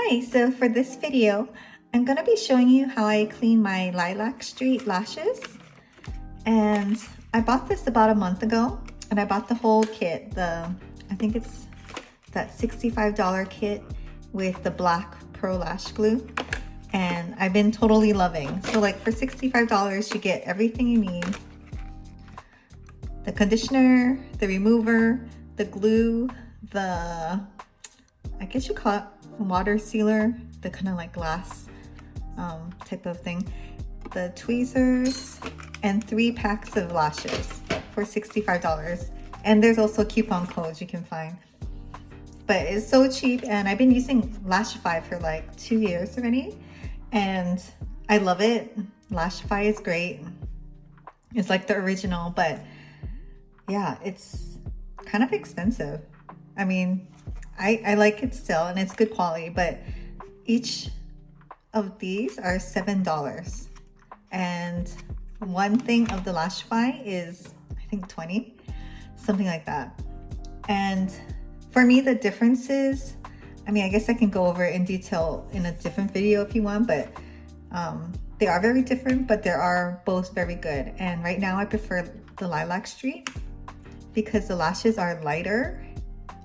Hi, so for this video, I'm going to be showing you how I clean my Lilac St lashes. And I bought this about a month ago, and I bought the whole kit. I think it's that $65 kit with the black Pro Lash Glue. And I've been totally loving. So like for $65, you get everything you need. The conditioner, the remover, the glue, I guess you call it water sealer, the kind of like glass type of thing, the tweezers, and 3 packs of lashes for $65. And there's also coupon codes you can find. But it's so cheap, and I've been using Lashify for like 2 years already, and I love it. Lashify is great. It's like the original, but yeah, it's kind of expensive. I mean, I like it still, and it's good quality, but each of these are $7. And one thing of the Lashify is, I think 20, something like that. And for me, the difference is, I mean, I guess I can go over it in detail in a different video if you want, but they are very different, but they are both very good. And right now I prefer the Lilac St because the lashes are lighter,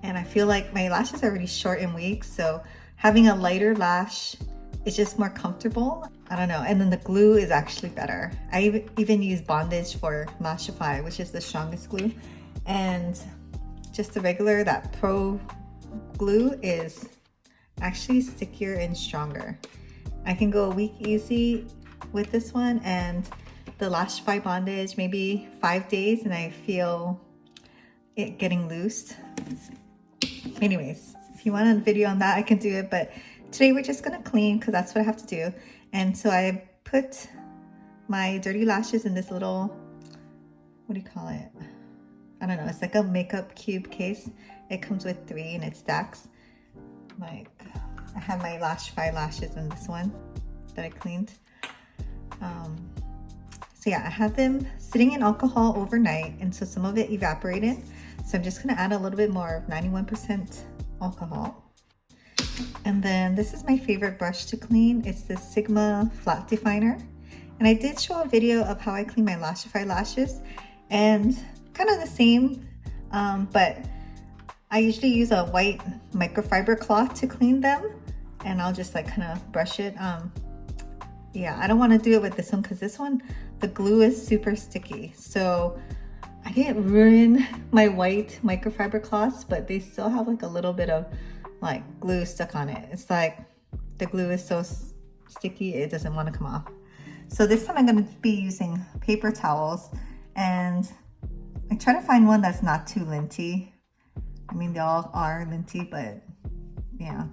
and I feel like my lashes are already short and weak, so having a lighter lash is just more comfortable. I don't know. And then the glue is actually better. I even use bondage for Lashify, which is the strongest glue, and just the regular, that Pro glue is actually stickier and stronger. I can go a week easy with this one, and the Lashify bondage maybe 5 days, and I feel it getting loose. Anyways, if you want a video on that, I can do it, but today we're just gonna clean because that's what I have to do. And so I put my dirty lashes in this little, what do you call it? I don't know, it's like a makeup cube case. It comes with 3 and it stacks. Like, I have my Lashify lashes in this one that I cleaned. So yeah, I had them sitting in alcohol overnight, and so some of it evaporated. So I'm just gonna add a little bit more of 91% alcohol. And then this is my favorite brush to clean. It's the Sigma Flat Definer. And I did show a video of how I clean my Lashify lashes, and kind of the same, but I usually use a white microfiber cloth to clean them, and I'll just like kind of brush it. Yeah, I don't want to do it with this one because this one, the glue is super sticky. So I didn't ruin my white microfiber cloths, but they still have like a little bit of like glue stuck on it. It's like the glue is so sticky, it doesn't want to come off. So this time I'm going to be using paper towels, and I try to find one that's not too linty. I mean, they all are linty, but yeah.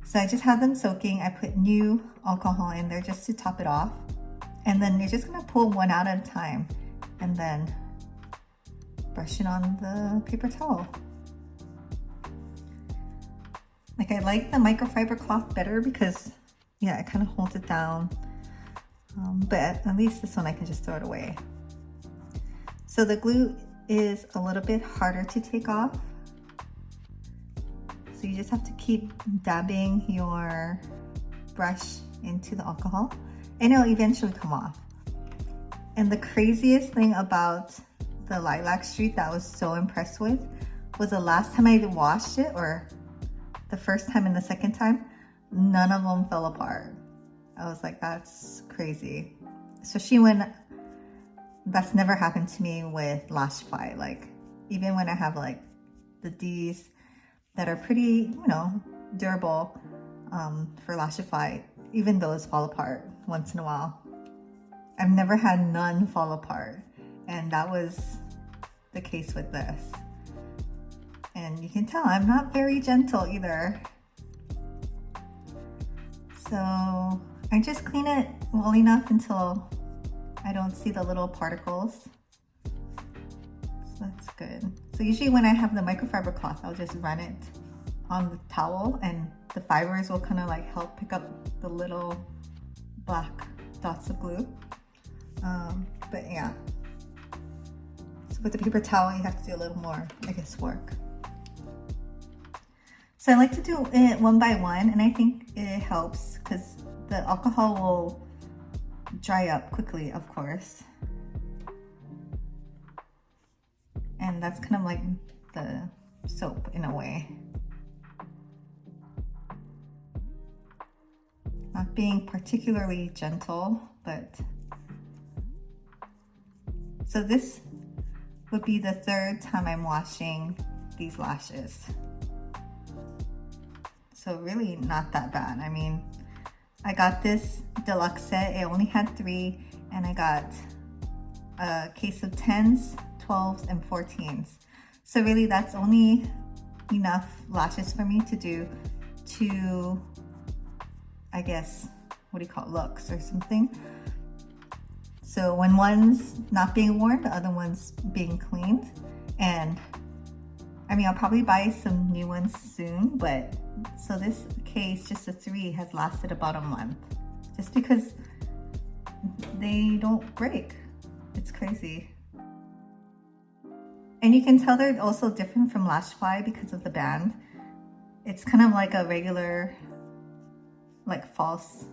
So I just have them soaking. I put new alcohol in there just to top it off. And then you're just gonna pull one out at a time and then brush it on the paper towel. Like, I like the microfiber cloth better because, yeah, it kind of holds it down. But at least this one I can just throw it away. So the glue is a little bit harder to take off. So you just have to keep dabbing your brush into the alcohol, and it'll eventually come off. And the craziest thing about the Lilac St that I was so impressed with was the last time I washed it, or the first time and the second time, none of them fell apart. I was like, that's crazy. Especially when that's never happened to me with Lashify. Like, even when I have like the D's that are pretty, you know, durable for Lashify, even those fall apart once in a while. I've never had none fall apart, and that was the case with this. And you can tell I'm not very gentle either. So I just clean it well enough until I don't see the little particles. So that's good. So usually when I have the microfiber cloth, I'll just run it on the towel, and the fibers will kind of like help pick up the little black dots of glue. But yeah. So with the paper towel, you have to do a little more, I guess, work. So I like to do it one by one, and I think it helps because the alcohol will dry up quickly, of course. And that's kind of like the soap in a way. Not being particularly gentle, but so this would be the third time I'm washing these lashes. So really not that bad. I mean, I got this deluxe set. It only had 3, and I got a case of 10s, 12s, and 14s. So really that's only enough lashes for me to do 2, I guess, what do you call it, looks or something. So when one's not being worn, the other one's being cleaned. And I mean, I'll probably buy some new ones soon, but so this case, just the 3, has lasted about a month, just because they don't break. It's crazy. And you can tell they're also different from Lashify because of the band. It's kind of like a regular, like false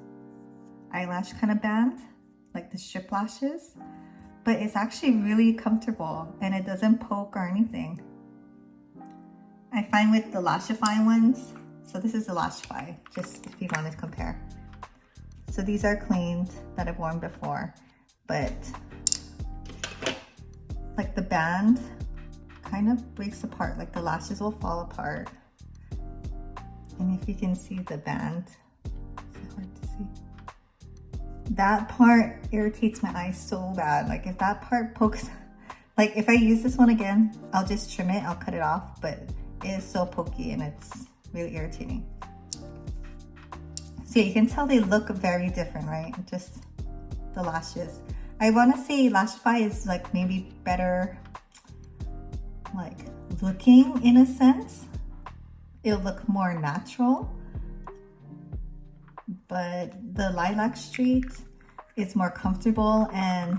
eyelash kind of band, like the strip lashes, but it's actually really comfortable and it doesn't poke or anything. I find with the Lashify ones, so this is the Lashify, just if you want to compare. So these are cleaned that I've worn before, but like the band kind of breaks apart, like the lashes will fall apart. And if you can see the band, it's hard to see. That part irritates my eyes so bad. Like if that part pokes, like if I use this one again, I'll just trim it, I'll cut it off, but it is so pokey and it's really irritating. So you can tell they look very different, right? Just the lashes. I want to say Lashify is like maybe better, like looking in a sense. It'll look more natural, but the Lilac St is more comfortable and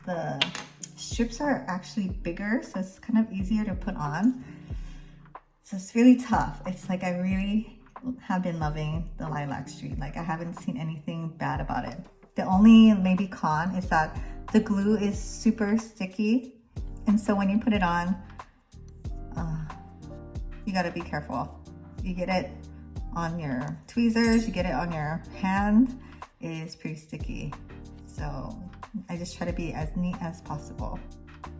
the strips are actually bigger, so it's kind of easier to put on. So it's really tough. It's like I really have been loving the Lilac St. Like I haven't seen anything bad about it. The only maybe con is that the glue is super sticky, and so when you put it on, you gotta be careful. You get it on your tweezers, you get it on your hand, it is pretty sticky. So I just try to be as neat as possible.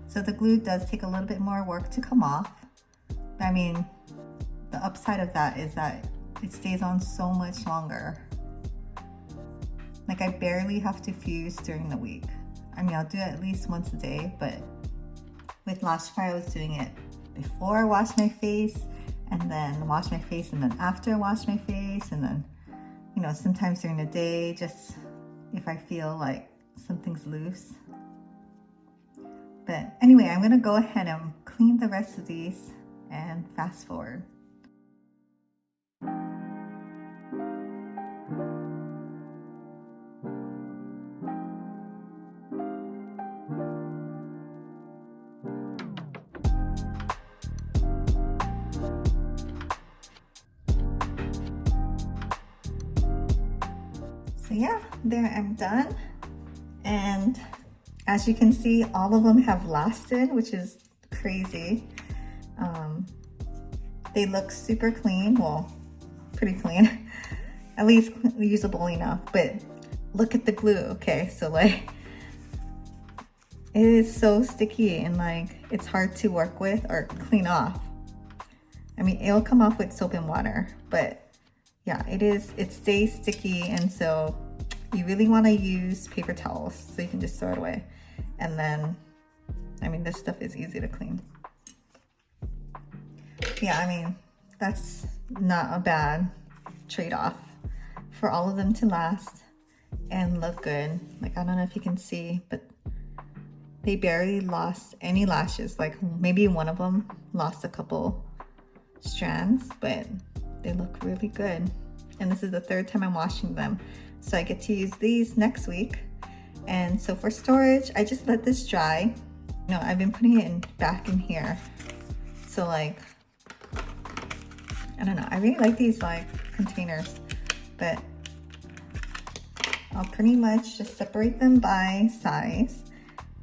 So the glue does take a little bit more work to come off. But I mean, the upside of that is that it stays on so much longer. Like I barely have to fuse during the week. I mean, I'll do it at least once a day, but with Lashify, I was doing it before I wash my face, and then wash my face, and then after I wash my face, and then, you know, sometimes during the day, just if I feel like something's loose. But anyway, I'm gonna go ahead and clean the rest of these and fast forward. So yeah, there I'm done. And as you can see, all of them have lasted, which is crazy. They look super clean, well, pretty clean, at least usable enough, but look at the glue, okay? So like, it is so sticky and like, it's hard to work with or clean off. I mean, it'll come off with soap and water, but yeah, it stays sticky, and so you really want to use paper towels so you can just throw it away. And then, I mean, this stuff is easy to clean. Yeah, I mean, that's not a bad trade-off for all of them to last and look good. Like, I don't know if you can see, but they barely lost any lashes. Like maybe one of them lost a couple strands, but they look really good. And this is the third time I'm washing them, so I get to use these next week. And so for storage, I just let this dry. You know, I've been putting it back in here, so like I don't know, I really like these like containers, but I'll pretty much just separate them by size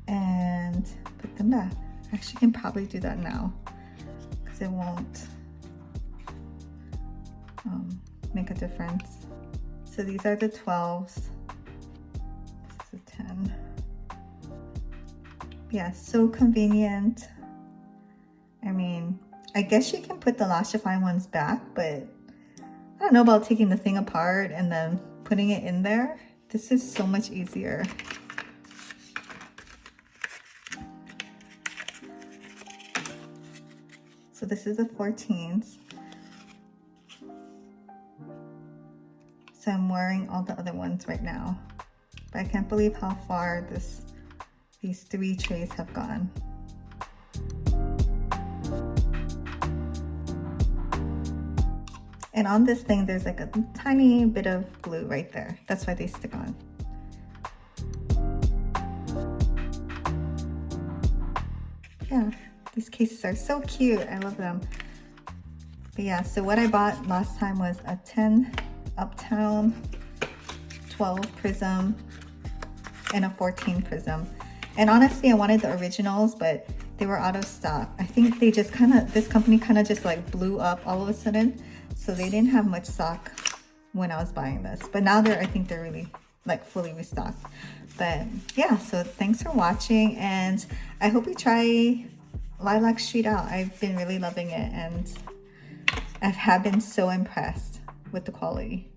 and put them back. Actually, can probably do that now because it won't make a difference. So these are the 12s. This is a 10. Yeah, so convenient. I mean, I guess you can put the Lashify ones back, but I don't know about taking the thing apart and then putting it in there. This is so much easier. So this is the 14s. So I'm wearing all the other ones right now. But I can't believe how far these 3 trays have gone. And on this thing, there's like a tiny bit of glue right there. That's why they stick on. Yeah, these cases are so cute. I love them. But yeah, so what I bought last time was a 10 Uptown, 12 prism, and a 14 prism. And honestly, I wanted the originals, but they were out of stock. I think they just this company kind of just like blew up all of a sudden. So they didn't have much stock when I was buying this. But now I think they're really like fully restocked. But yeah, so thanks for watching. And I hope you try Lilac St out. I've been really loving it. And I have been so impressed with the quality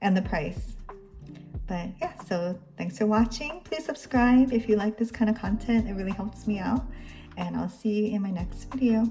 and the price. But yeah, so thanks for watching. Please subscribe if you like this kind of content. It really helps me out. And I'll see you in my next video.